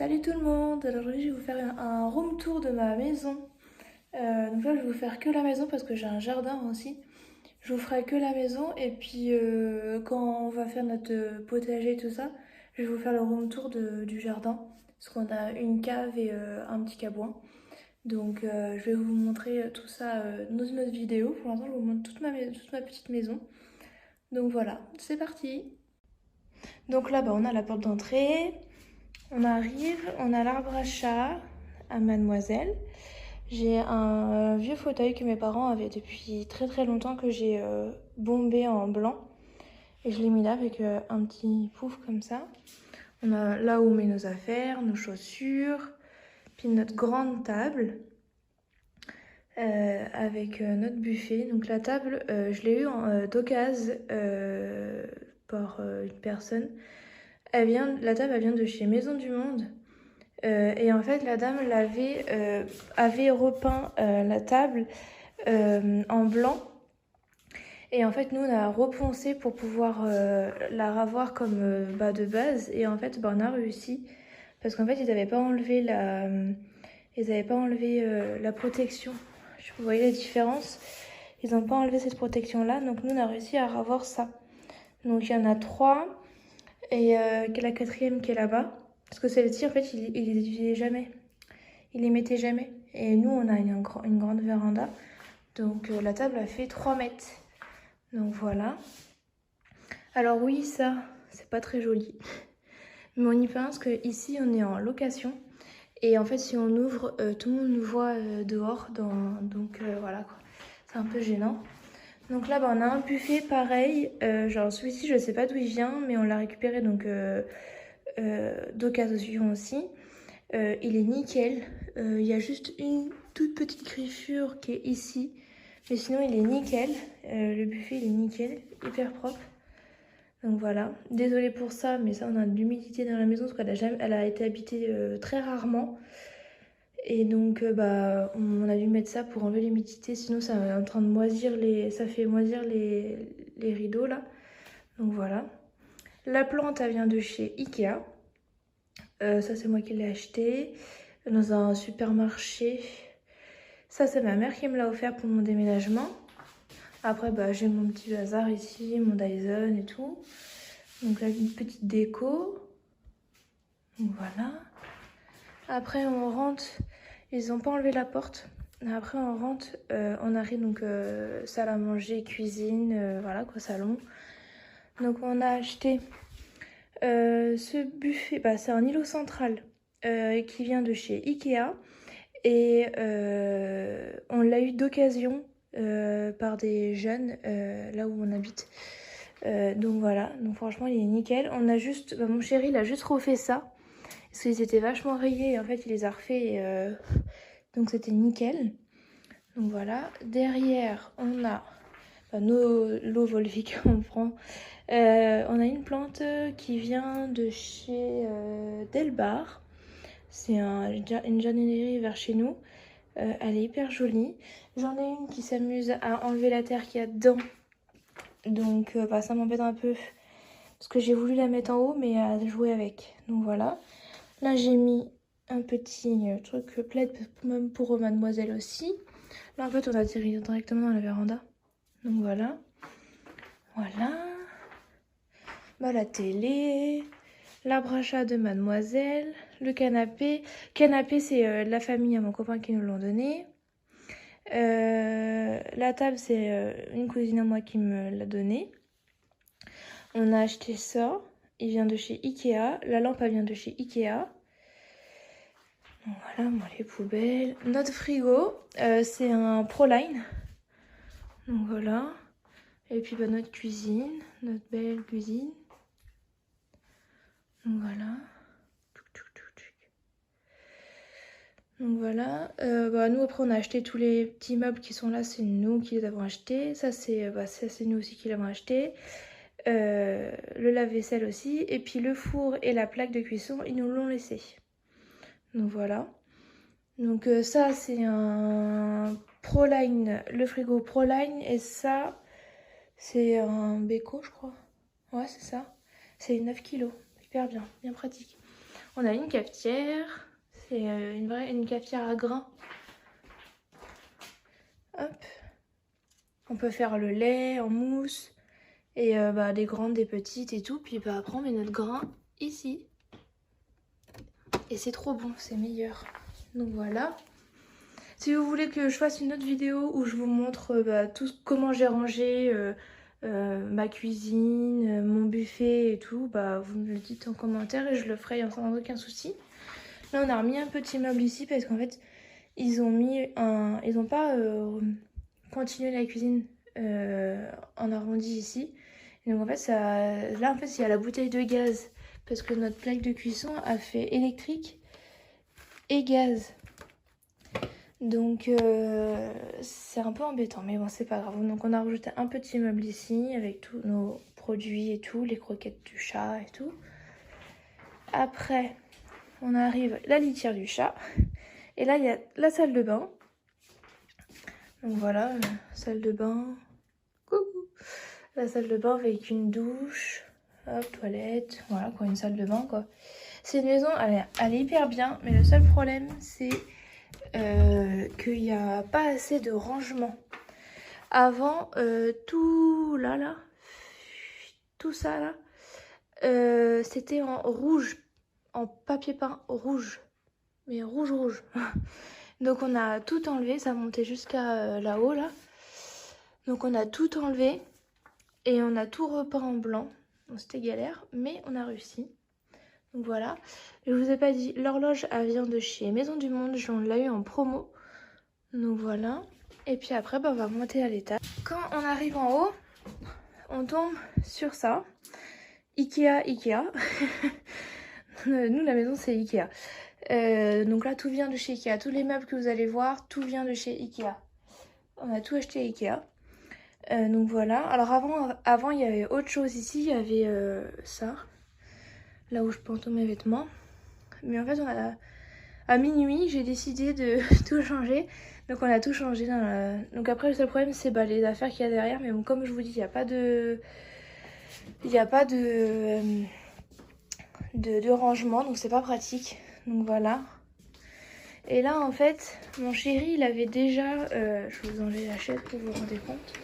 Salut tout le monde, alors aujourd'hui je vais vous faire un room tour de ma maison. Donc là je vais vous faire que la maison parce que j'ai un jardin aussi. Je vous ferai que la maison et puis quand on va faire notre potager et tout ça, je vais vous faire le room tour du jardin. Parce qu'on a une cave et un petit caboin. Donc je vais vous montrer tout ça dans une autre vidéo. Pour l'instant je vous montre toute ma petite maison. Donc voilà, c'est parti. Donc là on a la porte d'entrée. On arrive, on a l'arbre à chat à Mademoiselle. J'ai un vieux fauteuil que mes parents avaient depuis très très longtemps que j'ai bombé en blanc. Et je l'ai mis là avec un petit pouf comme ça. On a là où on met nos affaires, nos chaussures, puis notre grande table avec notre buffet. Donc la table, je l'ai eue d'occasion par une personne. La table elle vient de chez Maison du Monde. Et en fait, la dame avait repeint la table en blanc. Et en fait, nous, on a reponcé pour pouvoir la revoir comme de base. Et en fait, on a réussi. Parce qu'en fait, ils n'avaient pas enlevé la protection. Je sais pas, vous voyez la différence? Ils n'ont pas enlevé cette protection-là. Donc, nous, on a réussi à revoir ça. Donc, il y en a 3. Et la 4e qui est là-bas. Parce que celle-ci, en fait, il les utilisait jamais. Il les mettait jamais. Et nous, on a une grande véranda. Donc, la table a fait 3 mètres. Donc, voilà. Alors oui, ça, c'est pas très joli. Mais on y pense qu'ici, on est en location. Et en fait, si on ouvre, tout le monde nous voit dehors. Donc, voilà, quoi. C'est un peu gênant. Donc là, on a un buffet pareil. Genre, celui-ci, je sais pas d'où il vient, mais on l'a récupéré donc d'occasion aussi. Il est nickel. Il y a juste une toute petite griffure qui est ici. Mais sinon, il est nickel. Le buffet, il est nickel. Hyper propre. Donc voilà. Désolée pour ça, mais ça, on a de l'humidité dans la maison parce elle a été habitée très rarement. Et donc, on a dû mettre ça pour enlever l'humidité. Sinon, ça est en train de moisir ça fait moisir les rideaux là. Donc voilà. La plante, elle vient de chez Ikea. Ça, c'est moi qui l'ai acheté dans un supermarché. Ça, c'est ma mère qui me l'a offert pour mon déménagement. Après, j'ai mon petit bazar ici, mon Dyson et tout. Donc là, une petite déco. Donc voilà. Après, on rentre. Ils n'ont pas enlevé la porte. Après, on rentre. On arrive donc salle à manger, cuisine, voilà quoi, salon. Donc on a acheté ce buffet. C'est un îlot central qui vient de chez Ikea. Et on l'a eu d'occasion par des jeunes là où on habite. Donc voilà, donc franchement il est nickel. On a juste, mon chéri il a juste refait ça. Parce qu'ils étaient vachement rayés et en fait il les a refaits. Donc c'était nickel. Donc voilà. Derrière on a l'eau volvique qu'on prend. On a une plante qui vient de chez Delbar. C'est une jardinerie vers chez nous. Elle est hyper jolie. J'en ai une qui s'amuse à enlever la terre qu'il y a dedans. Donc ça m'embête un peu. Parce que j'ai voulu la mettre en haut, mais à jouer avec. Donc voilà. Là, j'ai mis un petit truc plaid, même pour Mademoiselle aussi. Là, en fait, on a atterri directement dans la véranda. Donc voilà. Voilà. La télé. L'arbre à chat de Mademoiselle. Le canapé. Canapé, c'est la famille à mon copain qui nous l'ont donné. La table, c'est une cousine à moi qui me l'a donné. On a acheté ça. Il vient de chez Ikea. La lampe, elle vient de chez Ikea. Donc voilà, les poubelles. Notre frigo, c'est un Proline. Donc voilà. Et puis notre cuisine, notre belle cuisine. Donc voilà. Donc voilà. Nous après on a acheté tous les petits meubles qui sont là, c'est nous qui les avons achetés. Ça c'est nous aussi qui l'avons acheté. Le lave-vaisselle aussi. Et puis le four et la plaque de cuisson, ils nous l'ont laissé. Donc voilà. Donc ça c'est un Proline, le frigo Proline. Et ça c'est un Beko je crois. Ouais c'est ça. C'est 9 kg. Hyper bien, bien pratique. On a une cafetière. C'est une cafetière à grains. Hop. On peut faire le lait en mousse. Et des grandes, des petites et tout. Puis après on met notre grain ici. Et c'est trop bon, c'est meilleur. Donc voilà. Si vous voulez que je fasse une autre vidéo où je vous montre comment j'ai rangé ma cuisine, mon buffet et tout, vous me le dites en commentaire et je le ferai sans aucun souci. Là on a remis un petit meuble ici parce qu'en fait ils ont pas continué la cuisine en arrondi ici. Et donc en fait là en fait il y a la bouteille de gaz parce que notre plaque de cuisson a fait électrique et gaz. Donc c'est un peu embêtant, mais bon c'est pas grave. Donc on a rajouté un petit meuble ici avec tous nos produits et tout, les croquettes du chat et tout. Après on arrive la litière du chat. Et là il y a la salle de bain. Donc voilà, salle de bain. Coucou. La salle de bain avec une douche, hop, toilette, voilà quoi, une salle de bain quoi. C'est une maison, elle est hyper bien, mais le seul problème c'est qu'il n'y a pas assez de rangement. Avant, tout là, tout ça là, c'était en rouge, en papier peint rouge, mais rouge. Donc on a tout enlevé, ça montait jusqu'à là-haut là. Donc on a tout enlevé et on a tout repeint en blanc. Donc c'était galère, mais on a réussi. Donc voilà, je vous ai pas dit, l'horloge elle vient de chez Maison du Monde, on l'a eu en promo. Donc voilà, et puis après on va monter à l'étage. Quand on arrive en haut, on tombe sur ça. Ikea. Nous la maison c'est Ikea. Donc là tout vient de chez Ikea, tous les meubles que vous allez voir, tout vient de chez Ikea. On a tout acheté à Ikea. Donc voilà, alors avant il y avait autre chose ici, il y avait ça. Là où je pends tous mes vêtements. Mais en fait, à minuit, j'ai décidé de tout changer. Donc on a tout changé. Donc après, le seul problème, c'est les affaires qu'il y a derrière. Mais bon, comme je vous dis, il n'y a pas de... de rangement. Donc c'est pas pratique. Donc voilà. Et là, en fait, mon chéri, il avait déjà... je vous enlève la chaise pour vous rendre compte.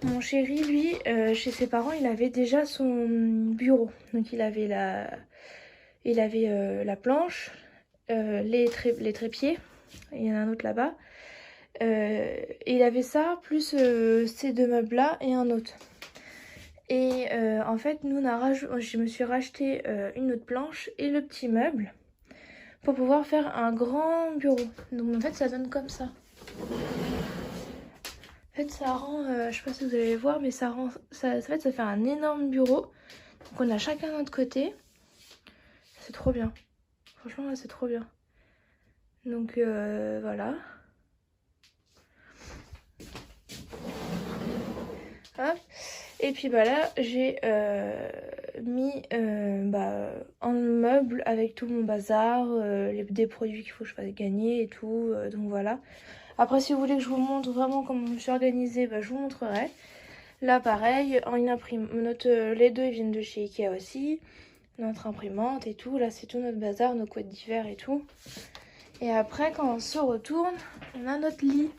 Mon chéri, lui, chez ses parents, il avait déjà son bureau. Donc il avait la planche, les trépieds, il y en a un autre là-bas. Il avait ça, plus ces deux meubles-là et un autre. Et en fait, je me suis racheté une autre planche et le petit meuble pour pouvoir faire un grand bureau. Donc en fait, ça donne comme ça. En fait, ça rend, je sais pas si vous allez voir, mais ça fait un énorme bureau. Donc on a chacun notre côté. C'est trop bien. Franchement, là, c'est trop bien. Donc voilà. Hop. Et puis là, j'ai mis un meuble avec tout mon bazar, des produits qu'il faut que je fasse gagner et tout. Donc voilà. Après, si vous voulez que je vous montre vraiment comment je me suis organisée, je vous montrerai. Là, pareil, les deux ils viennent de chez Ikea aussi. Notre imprimante et tout. Là, c'est tout notre bazar, nos couettes d'hiver et tout. Et après, quand on se retourne, on a notre lit.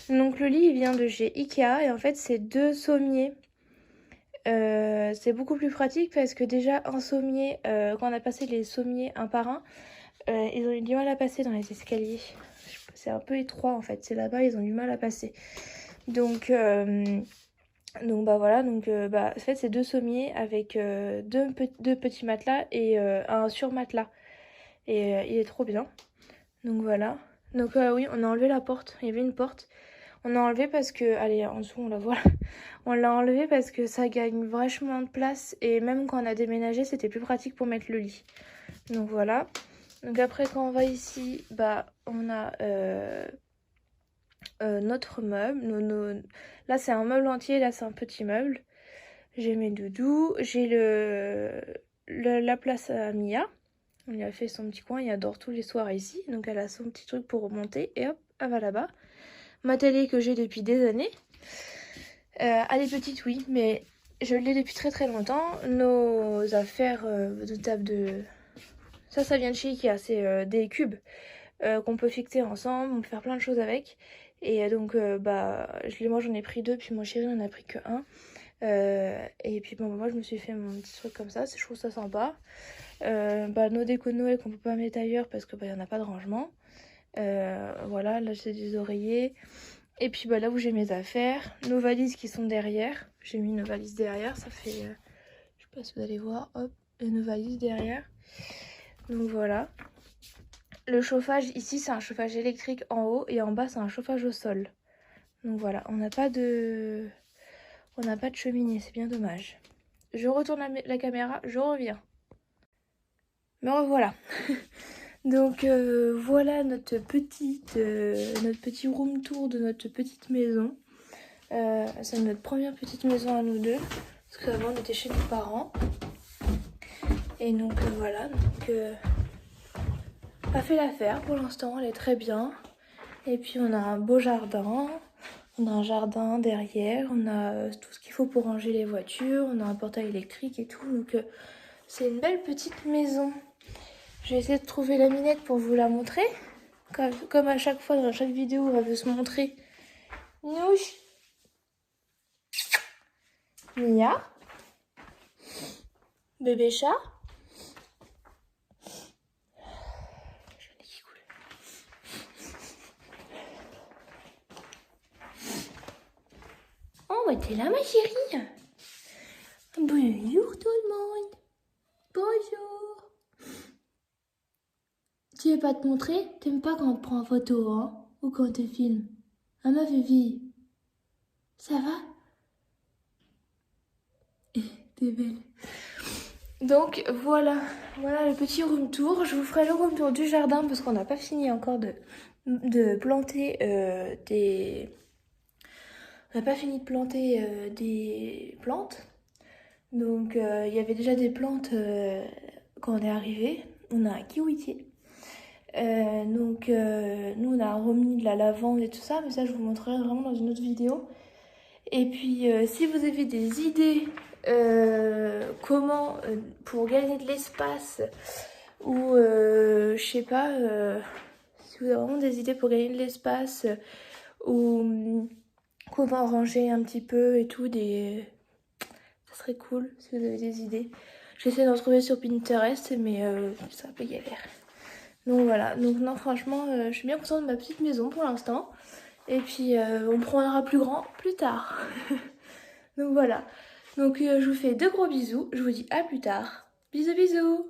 Donc le lit, il vient de chez Ikea. Et en fait, c'est 2 sommiers. C'est beaucoup plus pratique parce que déjà, un sommier, quand on a passé les sommiers un par un, ils ont eu du mal à passer dans les escaliers. C'est un peu étroit en fait. C'est là-bas, ils ont du mal à passer. Donc voilà, en fait c'est 2 sommiers avec deux petits matelas et un surmatelas. Et il est trop bien. Donc voilà. Donc oui, on a enlevé la porte. Il y avait une porte. On a enlevé parce que, allez, en dessous on la voit. On l'a enlevé parce que ça gagne vachement de place. Et même quand on a déménagé, c'était plus pratique pour mettre le lit. Donc voilà. Donc après quand on va ici, on a... notre meuble, là c'est un meuble entier, là c'est un petit meuble. J'ai mes doudous, j'ai la place à Mia. On lui a fait son petit coin, il adore tous les soirs ici. Donc elle a son petit truc pour remonter et hop, elle va là-bas. Ma télé que j'ai depuis des années. Elle est petite oui, mais je l'ai depuis très longtemps. Nos affaires de Ça vient de chez Ikea, c'est des cubes qu'on peut fixer ensemble, on peut faire plein de choses avec. Et donc bah moi j'en ai pris 2, puis mon chéri n'en a pris que 1. Et puis bon, moi je me suis fait mon petit truc comme ça, je trouve ça sympa. Bah, nos décos de Noël qu'on peut pas mettre ailleurs parce que bah, y en a pas de rangement. Voilà, là j'ai des oreillers. Et puis bah, là où j'ai mes affaires, nos valises qui sont derrière. J'ai mis nos valises derrière, ça fait... je sais pas si vous allez voir, hop, et nos valises derrière. Donc voilà. Le chauffage ici c'est un chauffage électrique en haut et en bas c'est un chauffage au sol. Donc voilà, on n'a pas de cheminée, c'est bien dommage. Je retourne la caméra, je reviens. Me revoilà. Donc voilà notre petit room tour de notre petite maison. C'est notre première petite maison à nous deux. Parce qu'avant on était chez nos parents. Et donc voilà, donc pas fait l'affaire pour l'instant, elle est très bien. Et puis on a un beau jardin. On a un jardin derrière, on a tout ce qu'il faut pour ranger les voitures, on a un portail électrique et tout. Donc c'est une belle petite maison. Je vais essayer de trouver la minette pour vous la montrer. Comme à chaque fois dans chaque vidéo, elle veut se montrer. Nouch. Mia. Bébé chat. Oh, bah t'es là ma chérie. Bonjour tout le monde. Bonjour. Tu veux pas te montrer? T'aimes pas quand on te prend en photo, hein? Ou quand on te filme? Ah ma Vivi. Ça va? T'es belle. Donc voilà le petit room tour. Je vous ferai le room tour du jardin parce qu'on n'a pas fini encore de planter des... On n'a pas fini de planter des plantes. Donc il y avait déjà des plantes quand on est arrivé. On a un kiwitier. Donc nous on a remis de la lavande et tout ça, mais ça je vous montrerai vraiment dans une autre vidéo. Et puis si vous avez des idées comment pour gagner de l'espace ou je sais pas si vous avez vraiment des idées pour gagner de l'espace ou comment ranger un petit peu et tout, ça serait cool si vous avez des idées. J'essaie d'en trouver sur Pinterest mais c'est un peu galère. Donc voilà, donc non franchement je suis bien contente de ma petite maison pour l'instant. Et puis on prendra plus grand plus tard. Donc voilà. Donc je vous fais de gros bisous. Je vous dis à plus tard. Bisous bisous.